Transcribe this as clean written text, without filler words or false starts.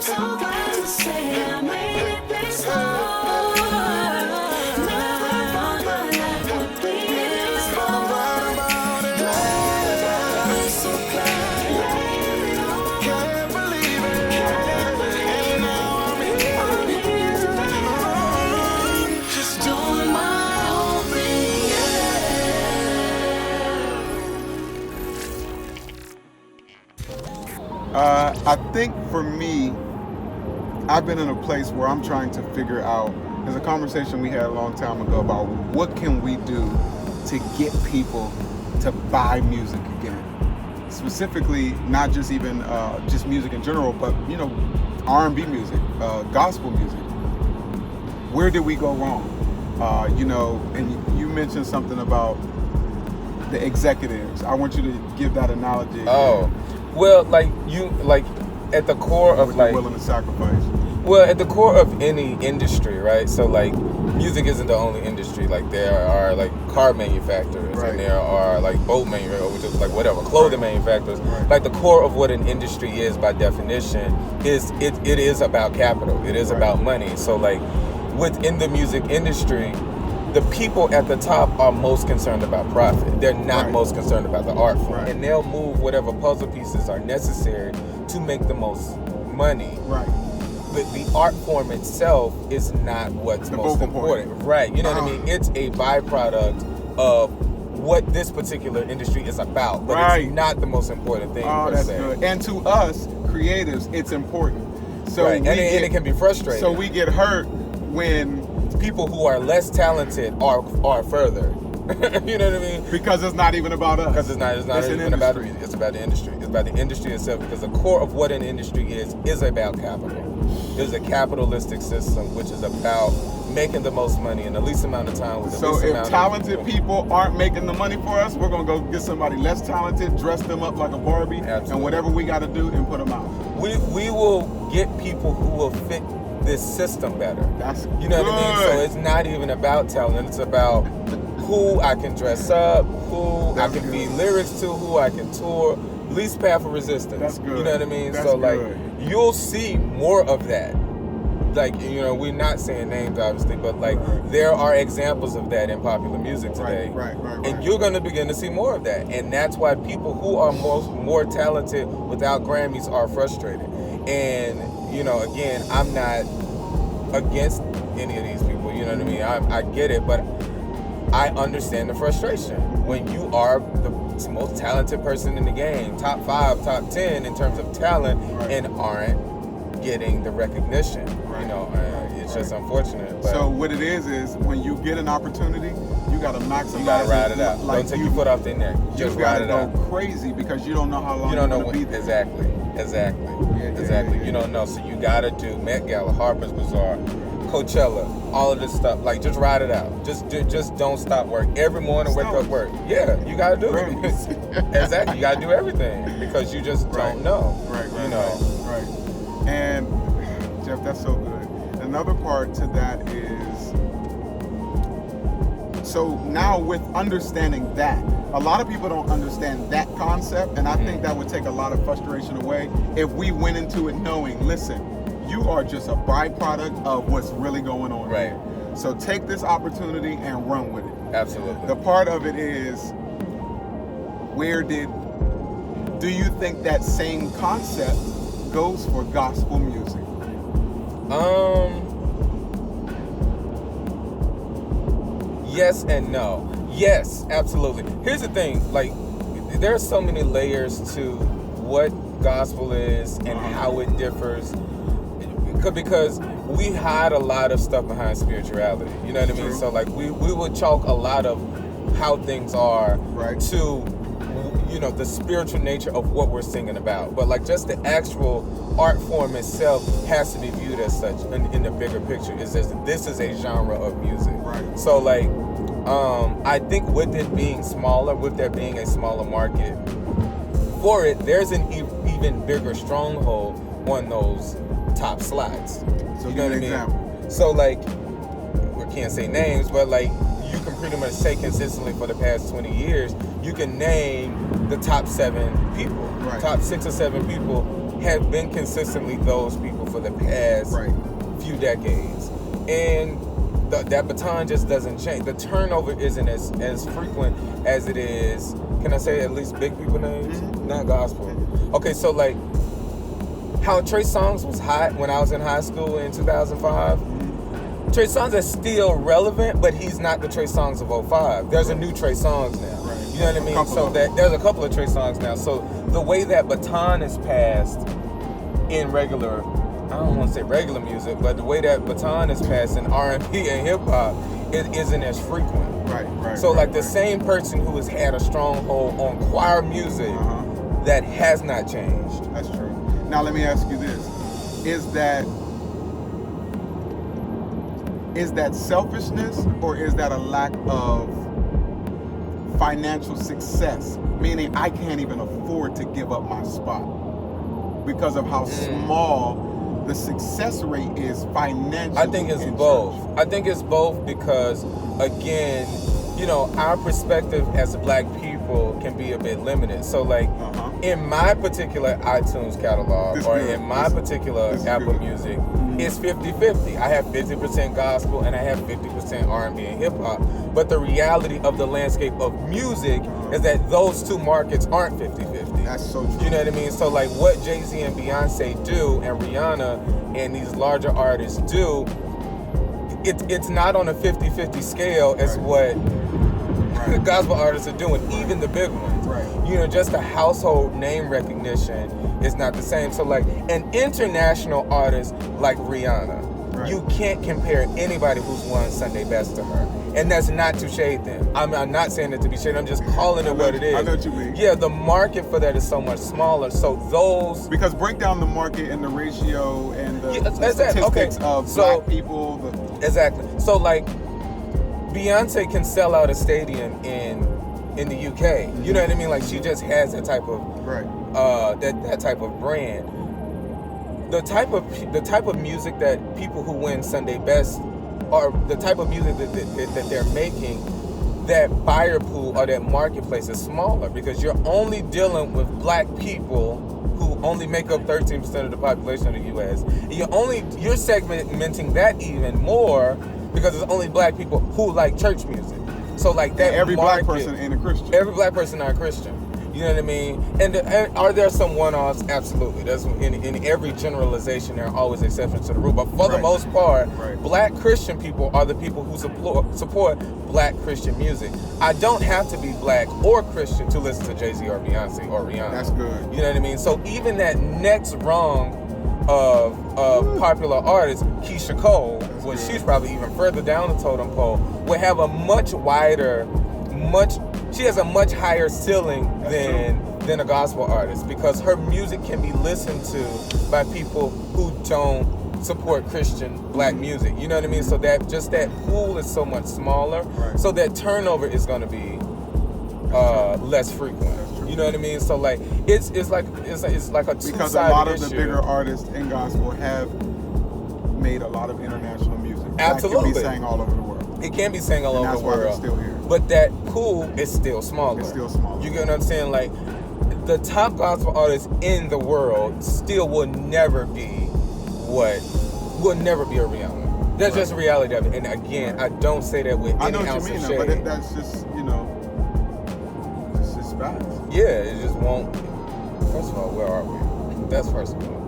so glad to say I made it this far. Never thought my life would be this hard. I'm so glad. Can't believe it. And now I'm here. I'm here today, just doing my own thing. I think for me, I've been in a place where I'm trying to figure out. There's a conversation we had a long time ago about what can we do to get people to buy music again. Specifically, not just even just music in general, but R&B music, gospel music. Where did we go wrong? And you mentioned something about the executives. I want you to give that analogy. Oh, well, at the core of willing to sacrifice. Well, at the core of any industry, right? So music isn't the only industry. There are car manufacturers, right. And there are boat manufacturers, or just whatever, clothing manufacturers. Right. The core of what an industry is, by definition, is it is about capital. It is about money. So within the music industry, the people at the top are most concerned about profit. They're not most concerned about the art form. And they'll move whatever puzzle pieces are necessary to make the most money. Right. But the art form itself is not what's most important. Right. You know what I mean? It's a byproduct of what this particular industry is about. But it's not the most important thing. Oh, that's good. And to us, creatives, it's important. So and it can be frustrating. So we get hurt when people who are less talented are further. You know what I mean? Because it's not even about us. Because it's not even about it. It's about the industry. It's about the industry itself. Because the core of what an industry is about capital. It's a capitalistic system, which is about making the most money in the least amount of time with the least amount of So if talented people aren't making the money for us, we're going to go get somebody less talented, dress them up like a Barbie, and whatever we got to do, and put them out. We will get people who will fit this system better. That's You know what I mean? So it's not even about talent. It's about who I can dress up, who I can feed lyrics to, who I can tour. Least path of resistance. That's good. You know what I mean? That's so good. You'll see more of that. We're not saying names obviously, but there are examples of that in popular music today. Right. And you're going to begin to see more of that. And that's why people who are more talented without Grammys are frustrated. And, again, I'm not against any of these people. You know what I mean? I get it, but I understand the frustration when you are the most talented person in the game, top 5, top 10 in terms of talent, and aren't getting the recognition. It's just unfortunate. But so what it is when you get an opportunity, you got to maximize. You got to ride it out. Like don't take your foot off the neck. Just ride it out. You got to go crazy because you don't know how long you don't know you're going to be there. Exactly. You don't know. So you got to do Met Gala, Harper's Bazaar, Coachella, all of this stuff. Just ride it out. Just don't stop work. Every morning, wake up, work. Yeah, you got to do it. Exactly. You got to do everything because you just don't know. Right. And Jeff, that's so good. Another part to that is, so now with understanding that, a lot of people don't understand that concept, and I think that would take a lot of frustration away if we went into it knowing, listen, you are just a byproduct of what's really going on. Right. So take this opportunity and run with it. Absolutely. The part of it is, do you think that same concept goes for gospel music? Yes and no. Yes, absolutely. Here's the thing, there are so many layers to what gospel is and how it differs. Because we hide a lot of stuff behind spirituality. You know what I mean? So we will chalk a lot of how things are to the spiritual nature of what we're singing about. But just the actual art form itself has to be viewed as such in the bigger picture. This is a genre of music. Right. So I think with it being smaller, with there being a smaller market for it, there's an even bigger stronghold on those top slots. So you know what I mean? Example. So we can't say names, but you can pretty much say consistently for the past 20 years, you can name the top 7 people, top 6 or 7 people have been consistently those people for the past Right. few decades, and that baton just doesn't change. The turnover isn't as frequent as it is. Can I say at least big people names, not gospel? Okay, so like how Trey Songz was hot when I was in high school in 2005. Trey Songz is still relevant, but he's not the Trey Songz of 05. There's a new Trey Songz now. Right. You know what I mean? So that there's a couple of Trey Songz now. So the way that baton is passed in regular, I don't want to say regular music, but the way that baton is passed in R&B and hip hop, it isn't as frequent. Right. So like the same person who has had a stronghold on choir music, that has not changed. That's true. Now let me ask you this: is that selfishness, or is that a lack of financial success? Meaning I can't even afford to give up my spot because of how small the success rate is financially. I think it's both. I think it's both because, again, you know, our perspective as Black people can be a bit limited. So, like, in my particular iTunes catalog in my particular Apple Music, it's 50-50. I have 50% gospel and I have 50% R&B and hip hop. But the reality of the landscape of music is that those two markets aren't 50-50. That's so true. You know what I mean? So like what Jay-Z and Beyonce do and Rihanna and these larger artists do, it's not on a 50-50 scale as what the gospel artists are doing, even the big ones. Right. You know, just the household name recognition is not the same. So like an international artist like Rihanna, you can't compare anybody who's won Sunday Best to her. And that's not to shade them. I'm not saying it to be shade. I'm just calling it what it is. I know what you mean. Yeah, the market for that is so much smaller. So those... Because break down the market and the ratio and the statistics of Black people. Exactly. So like Beyonce can sell out a stadium in the UK. You know what I mean? Like she just has that type of that type of brand. The type of music that people who win Sunday Best, or the type of music that they're making, that buyer pool or that marketplace is smaller because you're only dealing with Black people who only make up 13% of the population of the U.S. You're segmenting that even more because it's only Black people who like church music. So like that, every Black person ain't a Christian. Every Black person not a Christian. You know what I mean? And are there some one-offs? Absolutely. There's in every generalization, there are always exceptions to the rule. But for the most part, Black Christian people are the people who support Black Christian music. I don't have to be Black or Christian to listen to Jay-Z or Beyonce or Rihanna. That's good. You know what I mean? So even that next rung of popular artists, Keisha Cole, which she's probably even further down the totem pole, will have a much wider, she has a much higher ceiling than a gospel artist because her music can be listened to by people who don't support Christian Black music. You know what I mean? So that pool is so much smaller. So that turnover is going to be less frequent. You know what I mean? So like it's like a two-sided issue. Because a lot of the bigger artists in gospel have made a lot of international music. Absolutely. That can be sang all over the world. It can be sang all over the world. That's why they're still here. But that pool is still smaller. It's still smaller. You get what I'm saying? Like the top gospel artists in the world still will never be a Rihanna. That's just a reality of it. And again, I don't say that with any ounce of shade. But that's just, it's just facts. Yeah, it just won't. First of all, where are we? That's first of all.